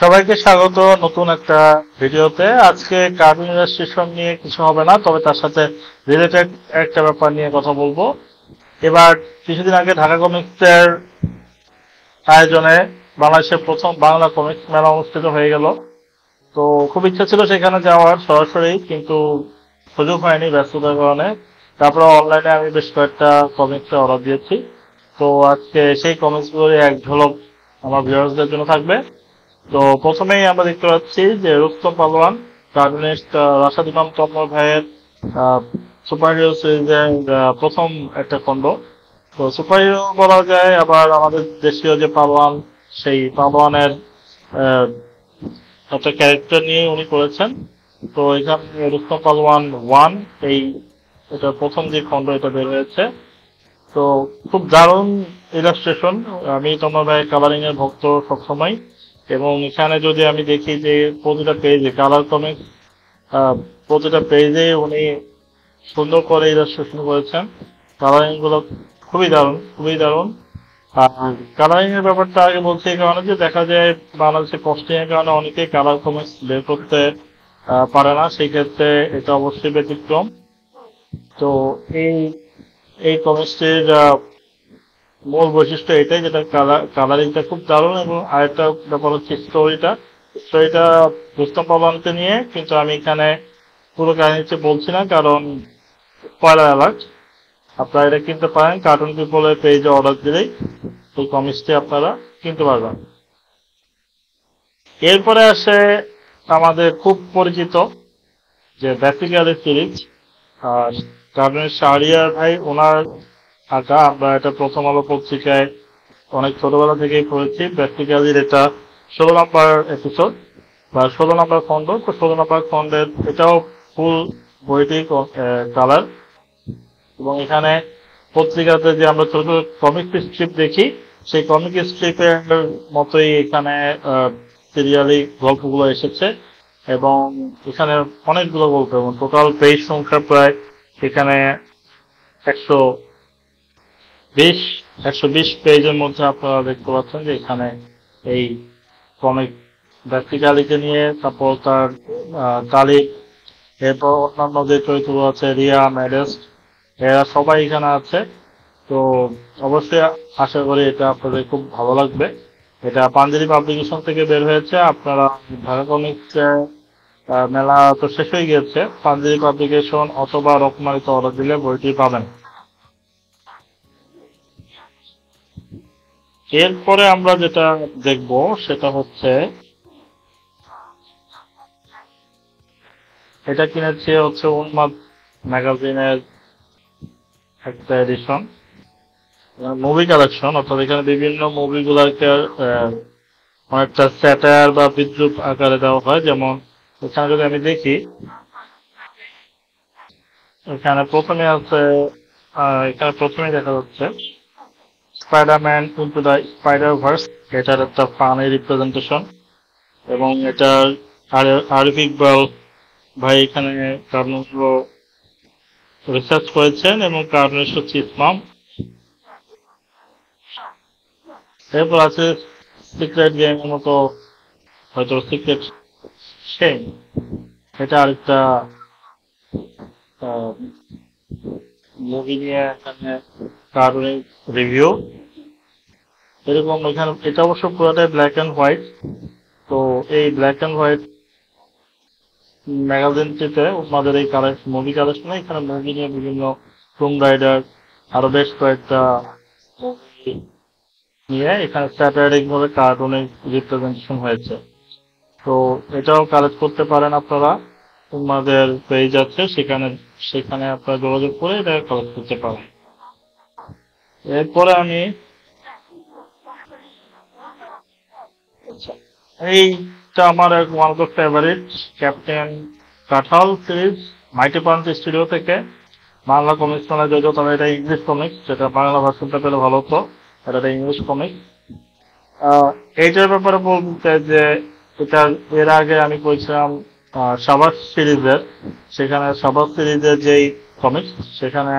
সবাইকে স্বাগত নতুন একটা ভিডিওতে। আজকে কার্টুন ইলাস্ট্রেশন নিয়ে কিছু হবে না, তবে তার সাথে রিলেটেড একটা ব্যাপার নিয়ে কথা বলবো। এবার কিছুদিন আগে ঢাকা কমিক্সের আয়োজনে বাংলাদেশের প্রথম বাংলা কমিক্স মেলা অনুষ্ঠিত হয়ে গেল। তো খুব ইচ্ছা ছিল সেখানে যাওয়ার সরাসরি, কিন্তু সুযোগ হয়নি ব্যস্ততার কারণে। তারপরে অনলাইনে আমি বেশ কয়েকটা কমিক্সের অর্ডার দিয়েছি। তো আজকে সেই কমিক্সগুলোর এক ঝলক আমার ভিউয়ার্সদের জন্য থাকবে। তো প্রথমেই আমরা দেখতে পাচ্ছি যে রুস্তম পালোয়ান কার্টুনিস্ট রাশাদ ইমাম তন্ময় ভাইয়ের সুপার হিরো সিরিজের প্রথম একটা খণ্ড। তো সুপার হিরো বলা যায়, আবার আমাদের দেশীয় যে পালোয়ান, সেই পালোয়ানের আহ, একটা ক্যারেক্টার নিয়ে উনি করেছেন। তো এখানে রুস্তম পালোয়ান ওয়ান, এই এটা প্রথম যে খণ্ড এটা বের হয়েছে। তো খুব দারুণ ইলাস্ট্রেশন। আমি তন্ময় ভাইয়ের কালারিং এর ভক্ত সবসময়। এবং এখানে যদি আমি দেখি যে প্রতিটা পেজে কালার কমিক্স, প্রতিটা পেজে উনি সুন্দর করে ইলাস্ট্রেশন করেছেন। কালারিং গুলো খুবই দারুণ, খুবই দারুণ। আর কালারিং এর ব্যাপারটা আগে বলছি এই কারণে যে দেখা যায় বাংলাদেশে কস্টিং এর কারণে অনেকেই কালার কমিক্স বের করতে পারে না, সেই ক্ষেত্রে এটা অবশ্যই ব্যতিক্রম। তো এই এই কমিক্সটির মূল বৈশিষ্ট্য এটাই, যেটা কালারিংটা খুব দারুণ। এবং আরেকটা ব্যাপার হচ্ছে স্টোরিটা। স্টোরিটা রুস্তম পালোয়ানকে নিয়ে, কিন্তু আমি এখানে পুরো কাহিনীটি বলছি না, কারণ স্পয়লার অ্যালার্ট। আপনারা এটা কিনতে পারেন কার্টুন পিপলের পেজে অর্ডার দিলেই এই কমিক্সটি আপনারা কিনতে পারবেন। এরপরে আসে আমাদের খুব পরিচিত যে বেসিক্যালি সিরিজ, আর কার্টুনের শাহরিয়ার ভাই ওনার আঁকা। আমরা এটা প্রথম আলো পত্রিকায় অনেক ছোটবেলা থেকেই পড়েছি। বেসিক্যালির এটা 16 নম্বর এপিসোড বা 16 নম্বর খণ্ড। তো 16 নম্বর খণ্ডের এটাও ফুল বইটি কালার। এবং এখানে পত্রিকাতে যে আমরা ছোট ছোট কমিক স্ট্রিপ দেখি, সেই কমিক স্ট্রিপের মতোই এখানে সিরিয়ালি গল্পগুলো এসেছে। এবং এখানে অনেকগুলো গল্প, এবং টোটাল পেজ সংখ্যা প্রায় এখানে 120 120 পেজের মধ্যে আপনারা দেখতে পাচ্ছেন যে এখানে এই কমিক ব্যক্তিকালীকে নিয়ে, তারপর তার কালিক, এরপর অন্যান্য যে চরিত্রগুলো আছে রিয়া, ম্যাডেস্ট, এরা সবাই এখানে আছে। তো অবশ্যই আশা করি এটা আপনাদের খুব ভালো লাগবে। এটা পাঞ্জেরি পাবলিকেশন থেকে বের হয়েছে। আপনারা ঢাকা কমিক্স মেলা তো শেষ হয়ে গিয়েছে, পাঞ্জেরি পাবলিকেশন অথবা রকমারিতে অর্ডার দিলে বইটি পাবেন। এরপরে আমরা যেটা দেখব সেটা হচ্ছে, এটা কিনেছে হচ্ছে উন্মাদ ম্যাগাজিনের একটা এডিশন, মুভি কালেকশন। অর্থাৎ এখানে বিভিন্ন মুভিগুলোকে অনেকটা স্যাটায়ার বা বিদ্রুপ আকারে দেওয়া হয়। যেমন এখানে যদি আমি দেখি, এখানে প্রথমে আছে, এখানে প্রথমে দেখা যাচ্ছে Spiderman into the spider verse. এটার একটা ফানি রিপ্রেজেন্টেশন। এবং এটার আরিফ ইকবাল ভাই এখানে কার্টুনগুলো রিসার্চ করেছেন, এবং কার্টুনিস্ট হচ্ছে ইসমাম। এরপর আছে সিক্রেট গেমের মতো, হয়তো সিক্রেট শেম, এটা আরেকটা মুভি নিয়ে এখানে কার্টুনের রিভিউ। এরকম এখানে এটা অবশ্য পুরোটাই ব্ল্যাক অ্যান্ড হোয়াইট। তো এই ব্ল্যাক অ্যান্ড হোয়াইট ম্যাগাজিনটিতে আমাদের এই মুভি কালেকশনে এখানে মুভি নিয়ে বিভিন্ন টুম রাইডার, আরো বেশ কয়েকটা মুভি নিয়ে এখানে স্যাটারিক ভাবে কার্টুনের রিপ্রেজেন্টেশন হয়েছে। তো এটাও কালেক্ট করতে পারেন আপনারা। আমাদের পেজ আছে, সেখানে সেখানে আপনারা যোগাযোগ করে এটা কালেক্ট করতে পারেন। এরপরে আমি এইটা আমার one of the favourite, captain কাঁঠাল সিরিজ, মাইটি পাঞ্চ স্টুডিও থেকে। বাংলা কমিক্স মানে যদিও, তবে এটা ইংলিশ কমিক্স, যেটা বাংলা ভার্সনটা পেলে ভালো হতো। এটা একটা ইংলিশ কমিক্স। এইটার ব্যাপারে বলতে যে এটা এর আগে আমি পড়ছিলাম সাবাস সিরিজের। সেখানে সাবাস সিরিজের যেই কমিক্স, সেখানে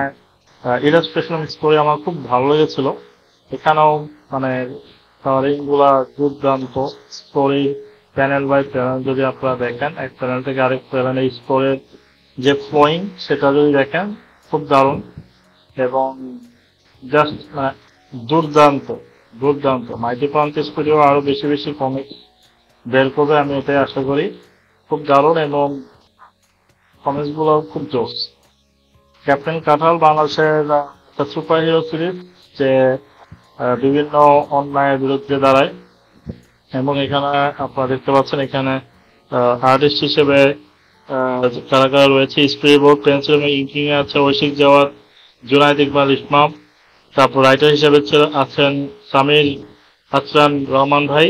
ইলাস্ট্রেশন স্টোরি আমার খুব ভালো লেগেছিল। এখানেও মানে কালারিং গুলা দুর্দান্ত, স্টোরি প্যানেল বাই প্যানেল যদি আপনারা দেখেন, এক প্যানেল থেকে আরেক প্যানেলে স্টোরের যে ফ্লোয়িং সেটা যদি দেখেন, খুব দারুণ এবং জাস্ট দুর্দান্ত দুর্দান্ত। মাইটি পাঞ্চ স্টুডিও আরো বেশি বেশি কমিক্স বের করবে, আমি এটাই আশা করি। খুব দারুণ এবং কমিক্স গুলো খুব জোস। ক্যাপ্টেন কাঁঠাল বাংলাদেশের একটা সুপার হিরো সিরিজ, যে বিভিন্ন অন্যায়ের বিরুদ্ধে দাঁড়ায়। এবং এখানে আপনারা দেখতে পাচ্ছেন, এখানে আর্টিস্ট হিসেবে কারা কারা রয়েছে, স্প্রে বোর্ড পেন্সিল এবং ইঙ্কিং এ আছে ঐশিক জাওয়াদ, জুনায়েদ ইকবাল ইসমাম। তারপর রাইটার হিসেবে আছেন সামির হাসান রহমান ভাই।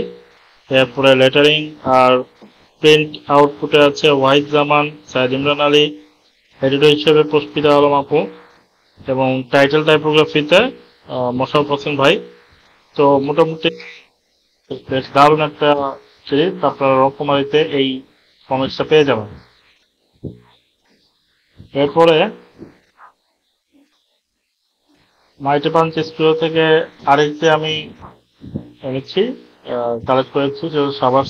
এরপরে লেটারিং আর প্রিন্ট আউটপুটে আছে ওয়াহিদ জামান, সাইদ ইমরান আলী। এডিটর হিসেবে পুষ্পিতা আলম আপু এবং টাইটেল টাইপোগ্রাফিতে মোশাররফ হোসেন ভাই। তো মোটামুটি বেশ দারুণ একটা সিরিজ, আপনারা রকমারিতে এই কমিক্সটা পেয়ে যাবেন। এরপরে মাইটি পাঞ্চ স্টুডিও থেকে আরেকটি আমি এনেছি, কালেক্ট করেছি, সাবাস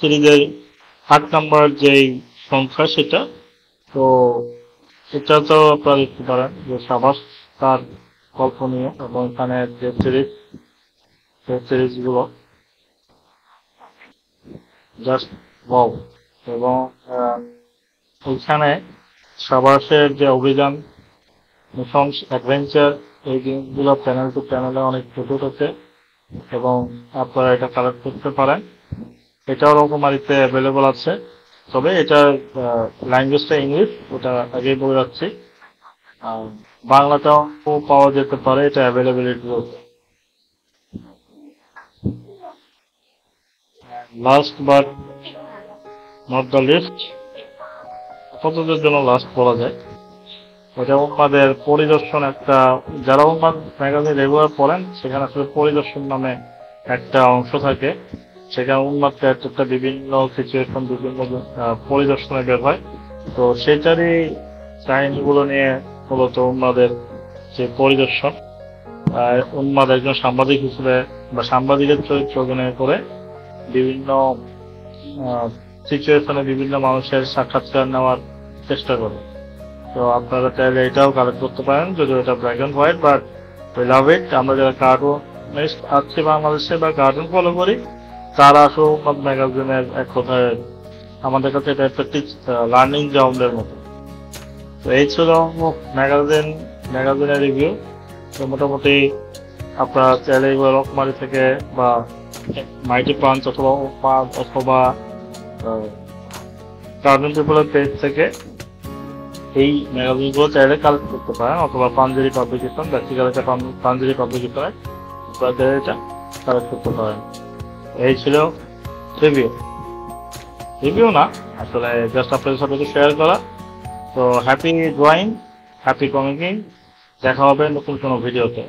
সিরিজের 8 নম্বর যেই সংখ্যা সেটা। তো এটা তো আপনারা দেখতে পারেন যে সাবাস তার গল্প নিয়ে, এবং এখানে যে সিরিজ গুলো জাস্ট ওয়াও। এবং ওইখানে সাবাসের যে অভিযান, মিশন, অ্যাডভেঞ্চার, এই জিনিসগুলো প্যানেল টু প্যানেলে অনেক ছোট আছে এবং আপনারা এটা কালেক্ট করতে পারেন। এটাও রকমারিতে অ্যাভেলেবল আছে, তবে এটার ল্যাঙ্গুয়েজটা ইংলিশ, ওটা আগেই বলে যাচ্ছি। বাংলাটাও পাওয়া যেতে পারে, এটা অ্যাভেলেবিলিটি রয়েছে। Last but not the least, কতদের জন্য লাস্ট বলা যায়, এটা উন্মাদের পরিদর্শন। একটা যারা উন্মাদ ম্যাগাজিন রেগুলার পড়েন, সেখানে আসলে পরিদর্শন নামে একটা অংশ থাকে, সেখানে উন্মাদ ক্যারেক্টারটা বিভিন্ন সিচুয়েশন, বিভিন্ন পরিদর্শনে বের হয়। তো সেটারই কাহিনীগুলো নিয়ে মূলত উন্মাদের যে পরিদর্শন। উন্মাদ একজন সাংবাদিক হিসেবে বা সাংবাদিকের চরিত্র অভিনয় করে বিভিন্ন সিচুয়েশনে বিভিন্ন মানুষের সাক্ষাৎকার নেওয়ার চেষ্টা করে। তো আপনারা চাইলে এটাও কালেক্ট করতে পারেন, যদিও এটা black and white, but we love it. আমরা যারা কার্টুনিস্ট আছি বাংলাদেশে বা কার্টুন ফলো করি, তারা আসলে ম্যাগাজিনের এক কথায় আমাদের কাছে এটা একটা লার্নিং গ্রাউন্ডের মতো। তো এই ছিল ম্যাগাজিনের রিভিউ। তো মোটামুটি আপনারা চাইলে রকমারি থেকে বা মাইটি পাঞ্চ অথবা কার্টুন পিপলের পেজ থেকে এই ম্যাগাজিনগুলো চাইলে কালেক্ট করতে পারেন, অথবা পাঞ্জেরি পাবলিকেশন, ব্যক্তিগত পাঞ্জেরি পাবলিকেশনে এটা কালেক্ট করতে পারেন। এই ছিল রিভিউ না, আসলে জাস্ট আপনাদের সাথে শেয়ার করা। তো হ্যাপি ড্রয়িং, হ্যাপি কমিকিং, দেখা হবে নতুন কোনো ভিডিওতে।